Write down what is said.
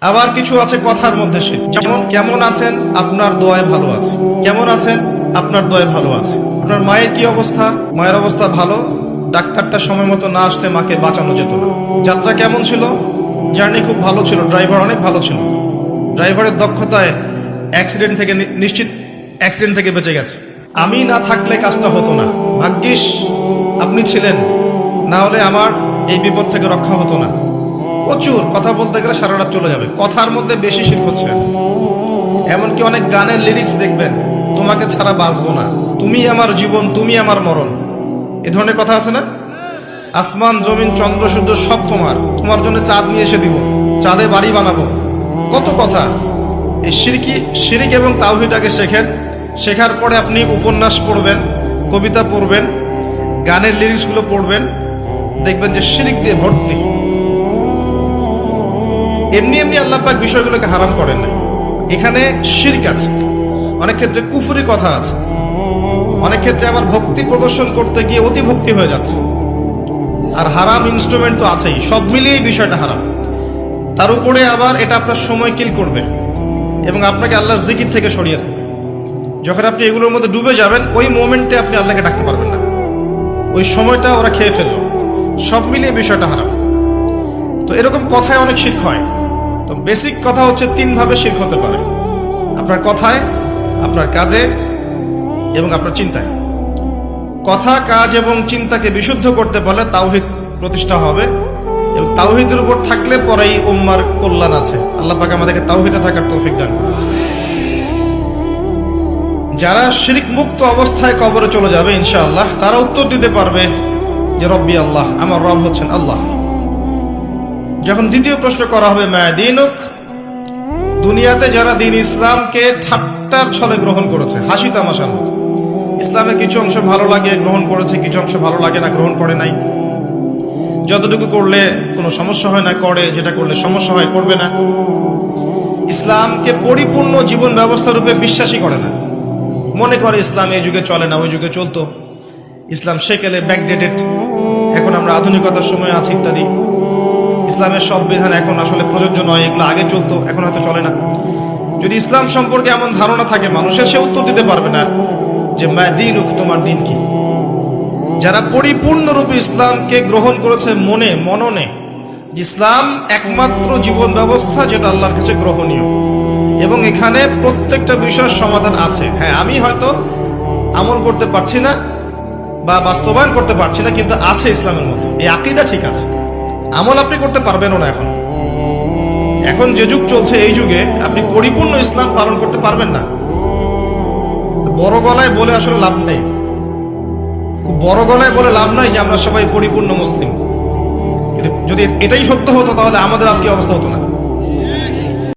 আবার কিছু আছে কথার মধ্যে শিরক, যেমন কেমন আছেন, আপনার দোয়ায় ভালো আছে। কেমন আছেন, আপনার দোয়ায় ভালো আছে। আপনার মায়ের কি অবস্থা, মায়ের অবস্থা ভালো, ডাক্তারটা সময় মতো না আসলে মাকে বাঁচানো যেত না। যাত্রা কেমন ছিল, জার্নি খুব ভালো ছিল, ড্রাইভার অনেক ভালো ছিল, ড্রাইভারের দক্ষতায় অ্যাক্সিডেন্ট থেকে নিশ্চিত অ্যাক্সিডেন্ট থেকে বেঁচে গেছে। আমি না থাকলে কাজটা হতো না, ভাগ্যিস আপনি ছিলেন, না হলে আমার এই বিপদ থেকে রক্ষা হতো না। প্রচুর কথা বলতে গেলে সারা রাত চলে যাবে, কথার মধ্যে বেশি শিরক হচ্ছে। এমনকি অনেক গানের লিরিক্স দেখবেন, তোমাকে ছাড়া বাঁচবো না, তুমি আমার জীবন, তুমি আমার মরণ, এ ধরনের কথা আছে না? আসমান জমিন চন্দ্র সূর্য সব তোমার, তোমার জন্য চাঁদ নিয়ে এসে দিব, চাঁদে বাড়ি বানাবো, কত কথা। এই শিরক এবং তাওহীদটাকে শেখেন, শেখার পরে আপনি উপন্যাস পড়বেন, কবিতা পড়বেন, গানের লিরিক্সগুলো পড়বেন, দেখবেন যে শিরক দিয়ে ভর্তি। এমনি এমনি আল্লাহ পাক বিষয়গুলোকে হারাম করেন না, এখানে শিরক আছে, অনেক ক্ষেত্রে কুফরি কথা আছে, অনেক ক্ষেত্রে আবার ভক্তি প্রদর্শন করতে গিয়ে অতি ভক্তি হয়ে যাচ্ছে, আর হারাম ইনস্ট্রুমেন্ট তো আছেই। সব মিলিয়ে এই বিষয়টা হারাম। তার উপরে আবার এটা আপনার সময় কিল করবে এবং আপনাকে আল্লাহর জিকির থেকে সরিয়ে রাখবে। যখন আপনি এগুলোর মধ্যে ডুবে যাবেন, ওই মোমেন্টে আপনি আল্লাহকে ডাকতে পারবেন না, ওই সময়টা ওরা খেয়ে ফেললো। সব মিলিয়ে বিষয়টা হারাম। তো এরকম কথায় অনেক শিরক হয়। তো বেসিক কথা হচ্ছে, তিনভাবে শিরক হতে পারে: আপনার কথায়, আপনার কাজে এবং আপনার চিন্তায়। কথা, কাজ এবং চিন্তাকে বিশুদ্ধ করতে পারলে তাওহীদ প্রতিষ্ঠা হবে, এবং তাওহীদের উপর থাকলে পরেই উম্মার কল্যাণ আছে। আল্লাহ পাক আমাদেরকে তাওহীদে থাকার তৌফিক দান করুন। যারা শিরক মুক্ত অবস্থায় কবরে চলে যাবে ইনশাআল্লাহ, তারা উত্তর দিতে পারবে যে রব্বি আল্লাহ, আমার রব হচ্ছেন আল্লাহ। যখন দ্বিতীয় প্রশ্ন করা হবে মা দীনুক, দুনিয়াতে যারা দিন ইসলামকে ঠাট্টার ছলে গ্রহণ করেছে, হাসি তামাশার মতো, ইসলামের কিছু অংশ ভালো লাগে গ্রহণ করেছে, কিছু অংশ ভালো লাগে না গ্রহণ করে নাই, যতটুকু করলে কোনো সমস্যা হয় না করে, যেটা করলে সমস্যা হয় করবে না, ইসলামকে পরিপূর্ণ জীবন ব্যবস্থা রূপে বিশ্বাসই করে না, মনে করে ইসলাম এই যুগে চলে না, ওই যুগে চলতো, ইসলাম সেকেলে ব্যাকডেটেড, এখন আমরা আধুনিকতার সময় আছি ইত্যাদি, ইসলামের সব বিধান এখন আসলে প্রযোজ্য নয়, এগুলো আগে চলতো এখন হয়তো চলে না। যদি ইসলাম সম্পর্কে এমন ধারণা থাকে মানুষের, সে উত্তর দিতে পারবে না যে মা দীনুক, তোমার দিন কি। যারা পরিপূর্ণরূপে ইসলামকে গ্রহণ করেছে মননে, ইসলাম একমাত্র জীবন ব্যবস্থা যেটা আল্লাহর কাছে গ্রহণীয়, এবং এখানে প্রত্যেকটা বিষয়ের সমাধান আছে। হ্যাঁ, আমি হয়তো আমল করতে পারছি না বা বাস্তবায়ন করতে পারছি না, কিন্তু আছে ইসলামের মধ্যে, এই আকীদা ঠিক আছে। আমল আপনি করতে পারবেনও না, এখন যে যুগ চলছে, এই যুগে আপনি পরিপূর্ণ ইসলাম পালন করতে পারবেন না। বড় গলায় বলে আসলে লাভ নেই, খুব বড় গলায় বলে লাভ নাই যে আমরা সবাই পরিপূর্ণ মুসলিম। যদি এটাই সত্য হতো তাহলে আমাদের আজকে অবস্থা হতো না।